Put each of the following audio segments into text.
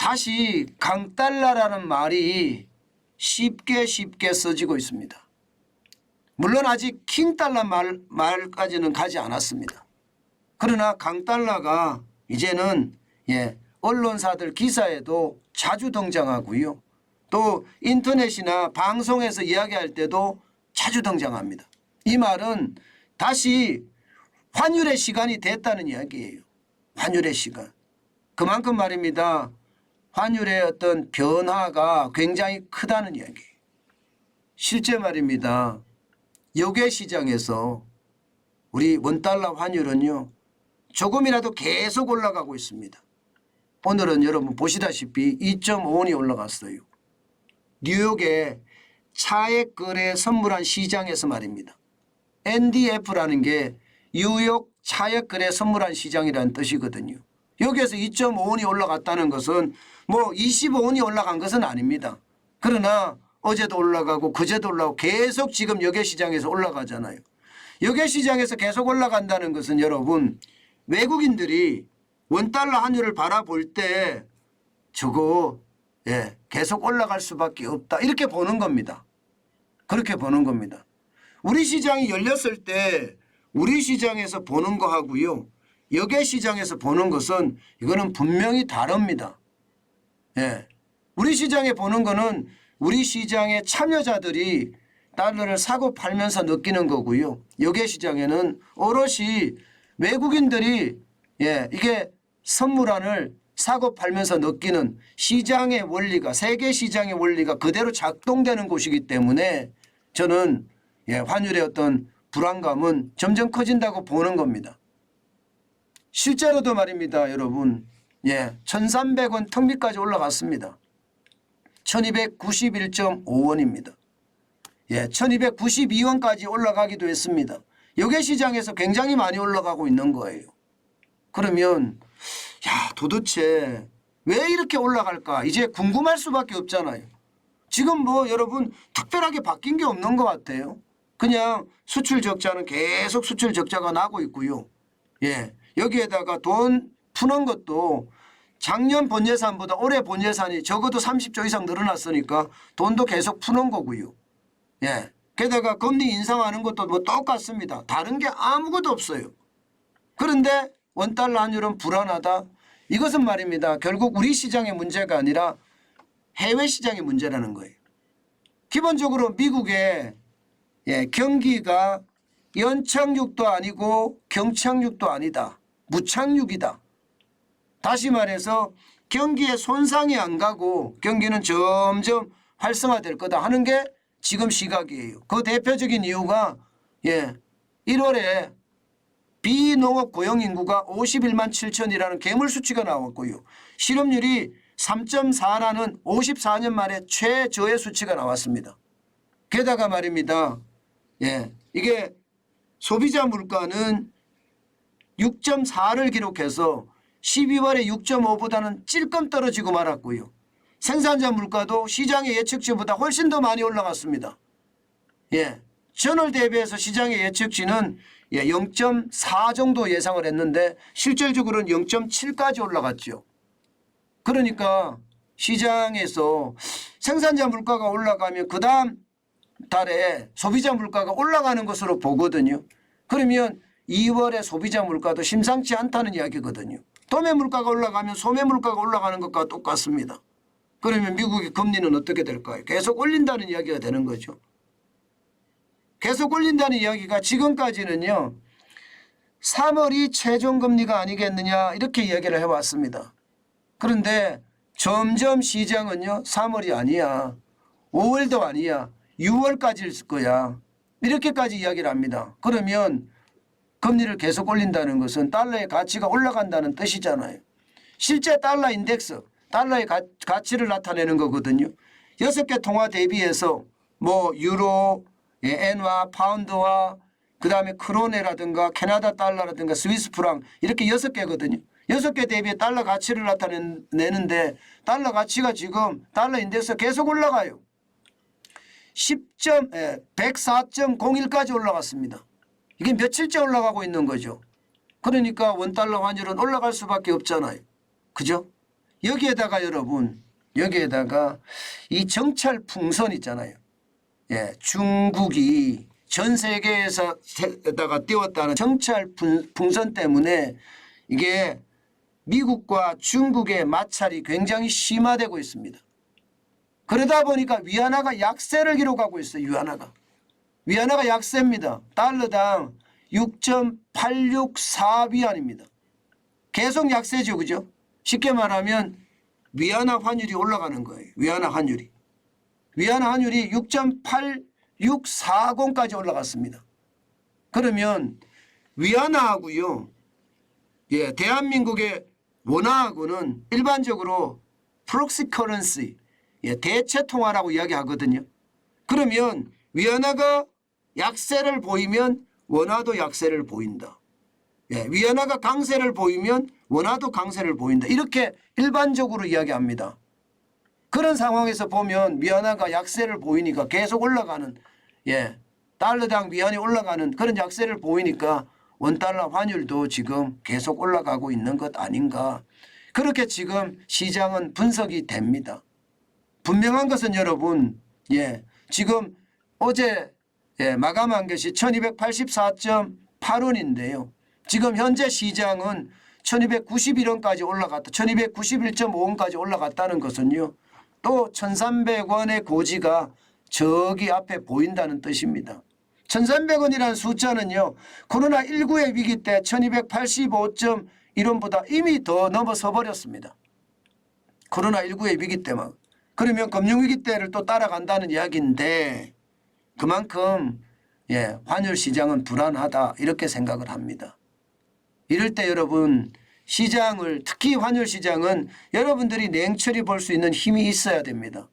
다시 강달러라는 말이 쉽게 써지고 있습니다. 물론 아직 킹달러 말까지는 가지 않았습니다. 그러나 강달러가 이제는 언론사들 기사에도 자주 등장하고요. 또 인터넷이나 방송에서 이야기할 때도 자주 등장합니다. 이 말은 다시 환율의 시간이 됐다는 이야기예요. 환율의 시간. 그만큼 말입니다. 환율의 어떤 변화가 굉장히 크다는 이야기예요. 실제 말입니다. 역외 시장에서 우리 원달러 환율은요. 조금이라도 계속 올라가고 있습니다. 오늘은 여러분 보시다시피 2.5원이 올라갔어요. 뉴욕의 차액 거래 선물한 시장에서 말입니다. NDF라는 게 뉴욕 차액 거래 선물한 시장이라는 뜻이거든요. 여기에서 2.5원이 올라갔다는 것은 뭐 25원이 올라간 것은 아닙니다. 그러나 어제도 올라가고 그제도 올라가고 계속 지금 역외 시장에서 올라가잖아요. 역외 시장에서 계속 올라간다는 것은 여러분 외국인들이 원달러 환율을 바라볼 때 저거 계속 올라갈 수밖에 없다 이렇게 보는 겁니다. 그렇게 보는 겁니다. 우리 시장이 열렸을 때 우리 시장에서 보는 거하고요. 역외 시장에서 보는 것은 이거는 분명히 다릅니다. 우리 시장에 보는 거는 우리 시장의 참여자들이 달러를 사고 팔면서 느끼는 거고요. 역외 시장에는 오롯이 외국인들이 이게 선물안을 사고 팔면서 느끼는 시장의 원리가 세계 시장의 원리가 그대로 작동되는 곳이기 때문에 저는 환율의 어떤 불안감은 점점 커진다고 보는 겁니다. 실제로도 말입니다. 여러분 1300원 턱밑까지 올라갔습니다. 1291.5원입니다. 1292원까지 올라가기도 했습니다. 역외 시장에서 굉장히 많이 올라가고 있는 거예요. 그러면 도대체 왜 이렇게 올라갈까 이제 궁금할 수밖에 없잖아요. 지금 뭐 여러분 특별하게 바뀐 게 없는 것 같아요. 그냥 수출 적자는 계속 수출 적자가 나고 있고요. 여기에다가 돈 푸는 것도 작년 본예산보다 올해 본예산이 적어도 30조 이상 늘어났으니까 돈도 계속 푸는 거고요. 게다가 금리 인상하는 것도 뭐 똑같습니다. 다른 게 아무것도 없어요. 그런데 원달러 환율은 불안하다. 이것은 말입니다. 결국 우리 시장의 문제가 아니라 해외 시장의 문제라는 거예요. 기본적으로 미국의 경기가 연착륙도 아니고 경착륙도 아니다. 무착륙이다. 다시 말해서 경기에 손상이 안 가고 경기는 점점 활성화될 거다 하는 게 지금 시각이에요. 그 대표적인 이유가 1월에 비농업 고용인구가 51만 7천이라는 괴물 수치가 나왔고요. 실업률이 3.4라는 54년 만에 최저의 수치가 나왔습니다. 게다가 말입니다. 이게 소비자 물가는 6.4를 기록해서 12월에 6.5보다는 찔끔 떨어지고 말았고요. 생산자 물가도 시장의 예측치보다 훨씬 더 많이 올라갔습니다. 전월 대비해서 시장의 예측치는 0.4 정도 예상을 했는데 실질적으로는 0.7까지 올라갔죠. 그러니까 시장에서 생산자 물가가 올라가면 그 다음 달에 소비자 물가가 올라가는 것으로 보거든요. 그러면 2월에 소비자 물가도 심상치 않다는 이야기거든요. 도매 물가가 올라가면 소매 물가가 올라가는 것과 똑같습니다. 그러면 미국의 금리는 어떻게 될까요? 계속 올린다는 이야기가 되는 거죠. 계속 올린다는 이야기가 지금까지는요. 3월이 최종금리가 아니겠느냐 이렇게 이야기를 해왔습니다. 그런데 점점 시장은요. 3월이 아니야. 5월도 아니야. 6월까지일 거야. 이렇게까지 이야기를 합니다. 그러면 금리를 계속 올린다는 것은 달러의 가치가 올라간다는 뜻이잖아요. 실제 달러 인덱스, 달러의 가치를 나타내는 거거든요. 6개 통화 대비해서 뭐 유로, 엔화, 파운드와 그다음에 크로네라든가 캐나다 달러라든가 스위스 프랑 이렇게 6개거든요. 6개 대비해 달러 가치를 나타내는데 달러 가치가 지금 달러 인덱스 계속 올라가요. 104.01까지 올라갔습니다. 이게 며칠째 올라가고 있는 거죠. 그러니까 원달러 환율은 올라갈 수밖에 없잖아요. 그죠? 여기에다가 여러분, 여기에다가 이 정찰 풍선 있잖아요. 예, 중국이 전 세계에다가 띄웠다는 정찰 풍선 때문에 이게 미국과 중국의 마찰이 굉장히 심화되고 있습니다. 그러다 보니까 위안화가 약세를 기록하고 있어요. 위안화가 약세입니다. 달러당 6.864위안입니다. 계속 약세죠. 그죠? 쉽게 말하면 위안화 환율이 올라가는 거예요. 위안화 환율이 6.8640까지 올라갔습니다. 그러면 위안화하고요, 예, 대한민국의 원화하고는 일반적으로 프록시 커런시, 예, 대체 통화라고 이야기하거든요. 그러면 위안화가 약세를 보이면 원화도 약세를 보인다. 예, 위안화가 강세를 보이면 원화도 강세를 보인다. 이렇게 일반적으로 이야기합니다. 그런 상황에서 보면 위안화가 약세를 보이니까 계속 올라가는, 예, 달러당 위안이 올라가는 그런 약세를 보이니까 원달러 환율도 지금 계속 올라가고 있는 것 아닌가. 그렇게 지금 시장은 분석이 됩니다. 분명한 것은 여러분, 예, 지금 어제, 예, 마감한 것이 1284.8원인데요. 지금 현재 시장은 1291원까지 올라갔다. 1291.5원까지 올라갔다는 것은요, 또 1300원의 고지가 저기 앞에 보인다는 뜻입니다. 1300원이라는 숫자는요, 코로나19의 위기 때 1285.1원보다 이미 더 넘어서 버렸습니다. 코로나19의 위기 때만. 그러면 금융위기 때를 또 따라간다는 이야기인데 그만큼, 예, 환율 시장은 불안하다 이렇게 생각을 합니다. 이럴 때 여러분, 시장을, 특히 환율 시장은 여러분들이 냉철히 볼 수 있는 힘이 있어야 됩니다.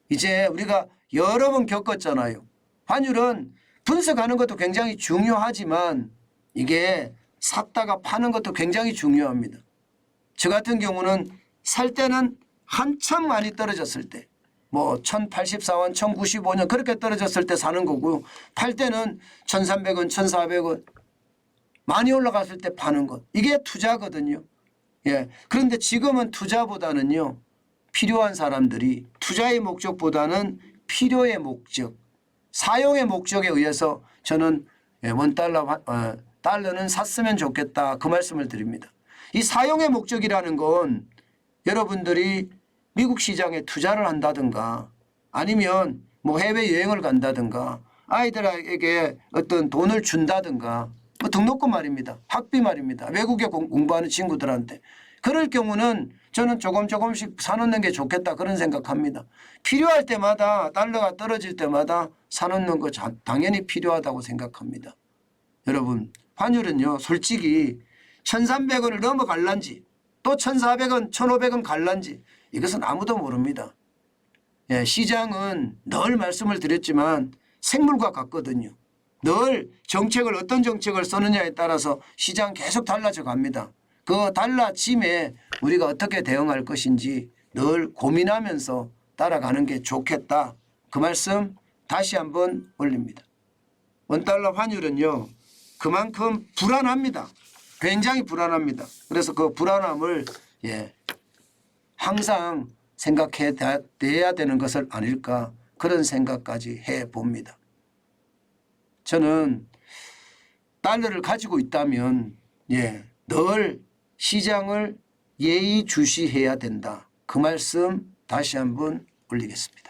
이제 우리가 여러 번 겪었잖아요. 환율은 분석하는 것도 굉장히 중요하지만 이게 샀다가 파는 것도 굉장히 중요합니다. 저 같은 경우는 살 때는 한참 많이 떨어졌을 때, 뭐 1084원, 1095원 그렇게 떨어졌을 때 사는 거고요. 팔 때는 1300원, 1400원 많이 올라갔을 때 파는 것. 이게 투자거든요. 예. 그런데 지금은 투자보다는요, 필요한 사람들이 투자의 목적보다는 필요의 목적, 사용의 목적에 의해서 저는 원달러, 달러는 샀으면 좋겠다 그 말씀을 드립니다. 이 사용의 목적이라는 건 여러분들이 미국 시장에 투자를 한다든가 아니면 뭐 해외여행을 간다든가 아이들에게 어떤 돈을 준다든가 뭐 등록금 말입니다. 학비 말입니다. 외국에 공부하는 친구들한테. 그럴 경우는 저는 조금씩 사놓는 게 좋겠다 그런 생각합니다. 필요할 때마다 달러가 떨어질 때마다 사놓는 거 당연히 필요하다고 생각합니다. 여러분, 환율은요, 솔직히 1300원을 넘어갈란지 또 1400원, 1500원 갈란지 이것은 아무도 모릅니다. 예, 시장은 늘 말씀을 드렸지만 생물과 같거든요. 늘 정책을 어떤 정책을 쓰느냐에 따라서 시장 계속 달라져 갑니다. 그 달라짐에 우리가 어떻게 대응할 것인지 늘 고민하면서 따라가는 게 좋겠다. 그 말씀 다시 한번 올립니다. 원달러 환율은요, 그만큼 불안합니다. 굉장히 불안합니다. 그래서 그 불안함을, 예, 항상 생각해야 되는 것을 아닐까 그런 생각까지 해봅니다. 저는 달러를 가지고 있다면, 예, 늘 시장을 예의주시해야 된다. 그 말씀 다시 한번 올리겠습니다.